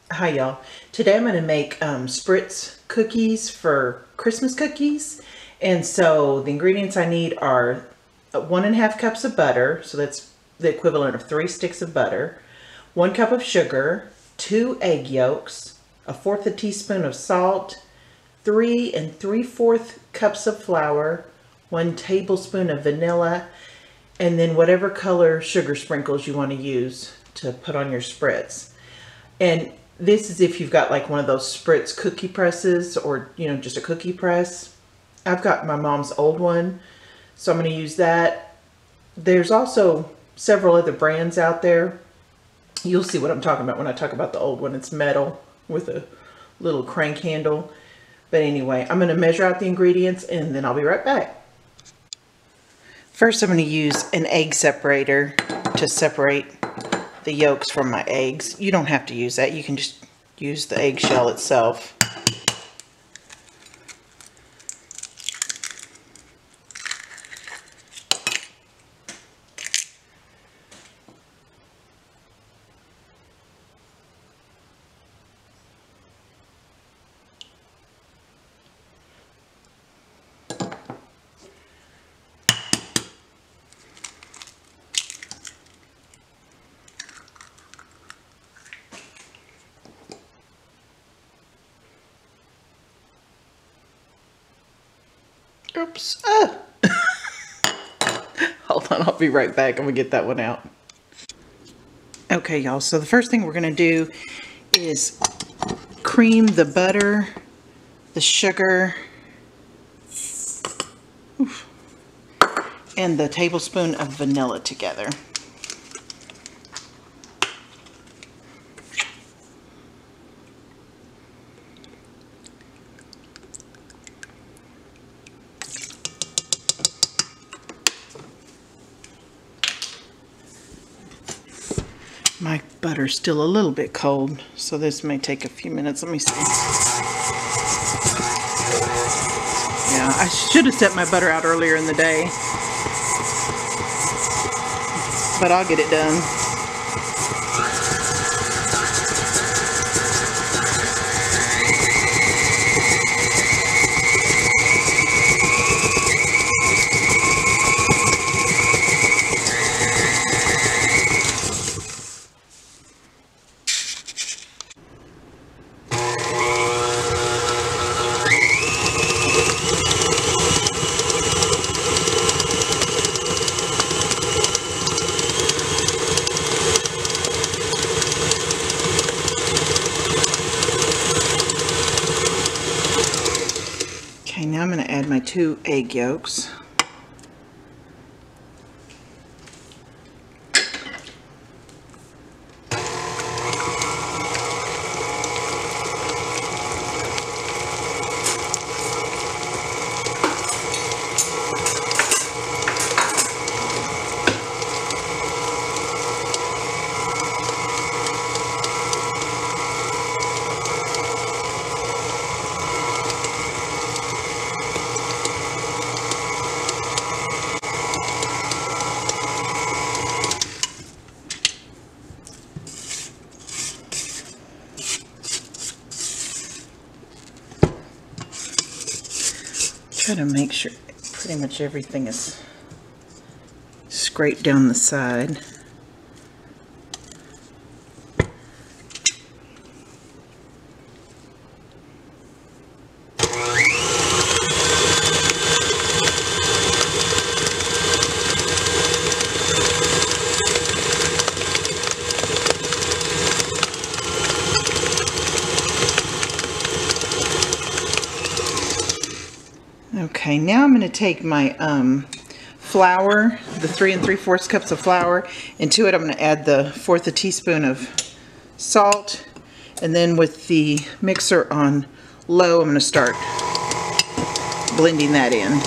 Hi y'all. Today I'm going to make Spritz cookies for Christmas cookies. And so the ingredients I need are 1.5 cups of butter. So that's the equivalent of 3 sticks of butter. 1 cup of sugar, 2 egg yolks, 1/4 teaspoon of salt, 3 3/4 cups of flour, 1 tablespoon of vanilla, and then whatever color sugar sprinkles you want to use to put on your Spritz. And this is if you've got like one of those Spritz cookie presses or, just a cookie press. I've got my mom's old one, so I'm going to use that. There's also several other brands out there. You'll see what I'm talking about when I talk about the old one. It's metal with a little crank handle. But anyway, I'm going to measure out the ingredients and then I'll be right back. First, I'm going to use an egg separator to separate the yolks from my eggs. You don't have to use that. You can just use the eggshell itself. Oops. Hold on, I'll be right back. I'm gonna get that one out. Okay, y'all, so the first thing we're gonna do is cream the butter, the sugar, and the tablespoon of vanilla together. My butter's still a little bit cold, so this may take a few minutes. Let me see. Yeah, I should have set my butter out earlier in the day, but I'll get it done. Okay, now I'm going to add my 2 egg yolks. Try to make sure pretty much everything is scraped down the side. Okay, now I'm going to take my flour, the 3 3/4 cups of flour, and to it I'm going to add the 1/4 teaspoon of salt, and then with the mixer on low, I'm going to start blending that in.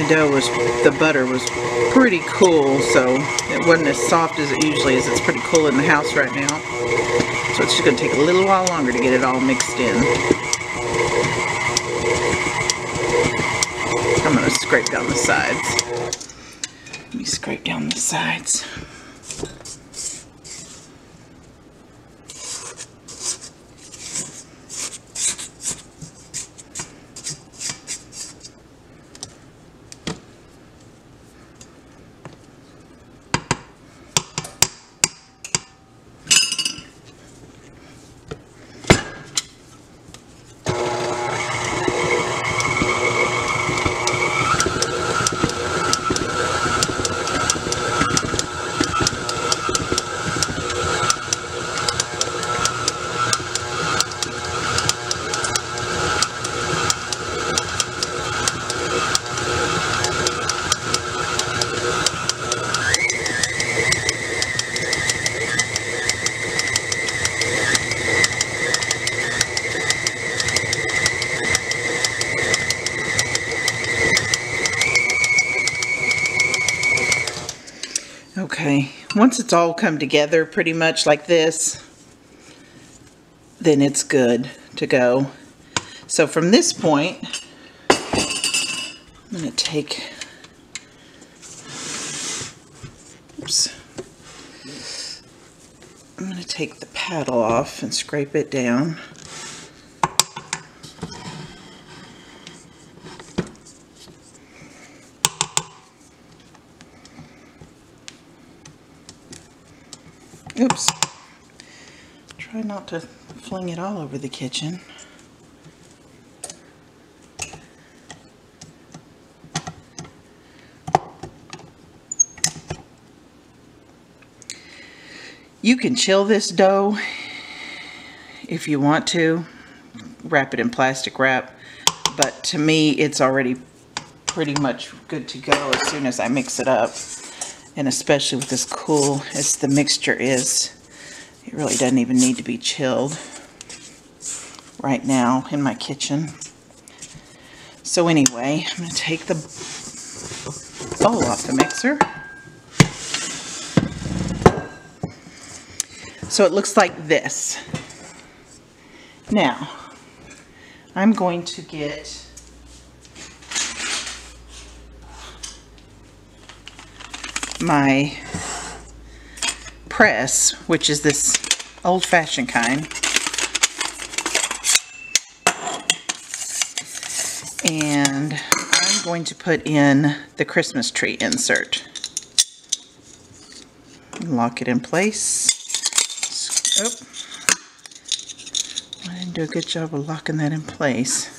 the butter was pretty cool, so it wasn't as soft as it usually is. It's pretty cool in the house right now. So it's just going to take a little while longer to get it all mixed in. I'm going to scrape down the sides. Let me scrape down the sides. Okay, once it's all come together pretty much like this, then it's good to go. So from this point, I'm going to take, I'm going to take the paddle off and scrape it down. Oops. Try not to fling it all over the kitchen. You can chill this dough if you want to. Wrap it in plastic wrap. But to me, it's already pretty much good to go as soon as I mix it up. And especially with as cool as the mixture is, it really doesn't even need to be chilled right now in my kitchen. So anyway, I'm going to take the bowl off the mixer. So it looks like this. Now, I'm going to get my press, which is this old-fashioned kind, and I'm going to put in the Christmas tree insert. Lock it in place. Oh, I didn't do a good job of locking that in place.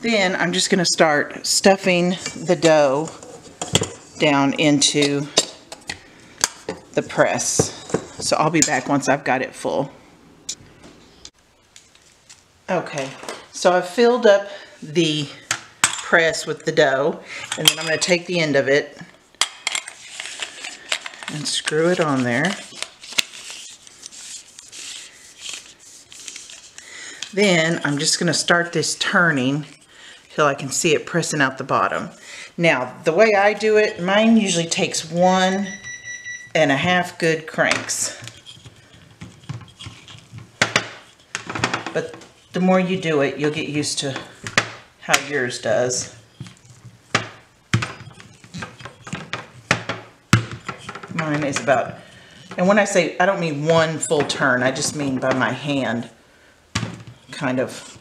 Then I'm just going to start stuffing the dough down into the press. So I'll be back once I've got it full. Okay, so I've filled up the press with the dough, and then I'm going to take the end of it and screw it on there. Then I'm just going to start this turning till I can see it pressing out the bottom. Now, the way I do it, mine usually takes 1.5 good cranks. But the more you do it, you'll get used to how yours does. Mine is about, and when I say, I don't mean one full turn, I just mean by my hand, kind of.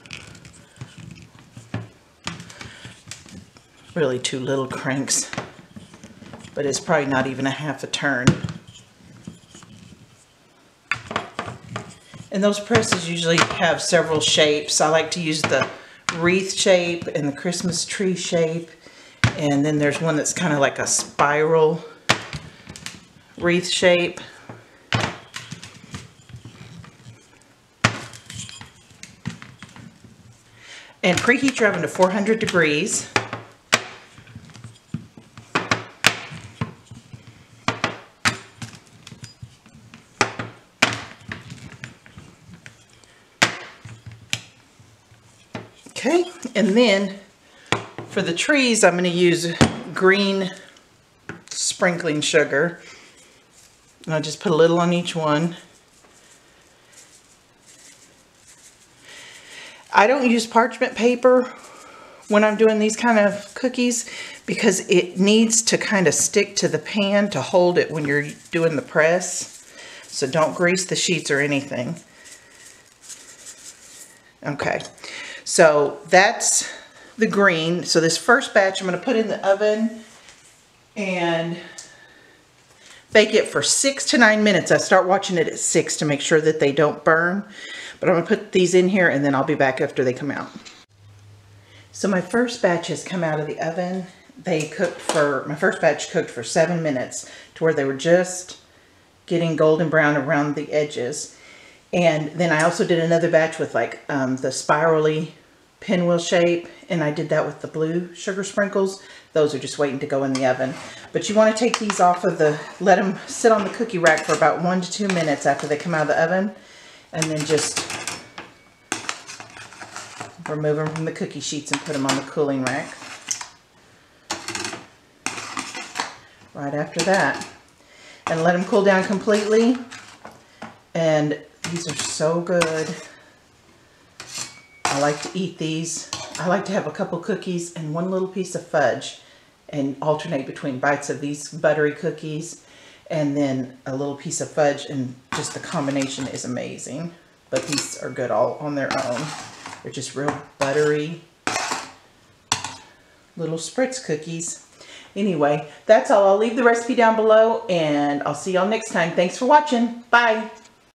Really 2 little cranks, but it's probably not even a half a turn. And those presses usually have several shapes. I like to use the wreath shape and the Christmas tree shape, and then there's one that's kind of like a spiral wreath shape. And preheat your oven to 400 degrees. And then for the trees, I'm going to use green sprinkling sugar. And I'll just put a little on each one. I don't use parchment paper when I'm doing these kind of cookies because it needs to kind of stick to the pan to hold it when you're doing the press. So don't grease the sheets or anything. Okay, so that's the green. So this first batch I'm going to put in the oven and bake it for 6 to 9 minutes. I start watching it at 6 to make sure that they don't burn. But I'm going to put these in here and then I'll be back after they come out. So my first batch has come out of the oven. My first batch cooked for 7 minutes to where they were just getting golden brown around the edges. And then I also did another batch with like the spirally pinwheel shape, and I did that with the blue sugar sprinkles. Those are just waiting to go in the oven. But you want to take these off of let them sit on the cookie rack for about 1 to 2 minutes after they come out of the oven, and then just remove them from the cookie sheets and put them on the cooling rack. Right after that. And let them cool down completely. And these are so good. I like to eat these. I like to have a couple cookies and one little piece of fudge and alternate between bites of these buttery cookies and then a little piece of fudge, and just the combination is amazing. But these are good all on their own. They're just real buttery little Spritz cookies. Anyway, that's all. I'll leave the recipe down below and I'll see y'all next time. Thanks for watching. Bye.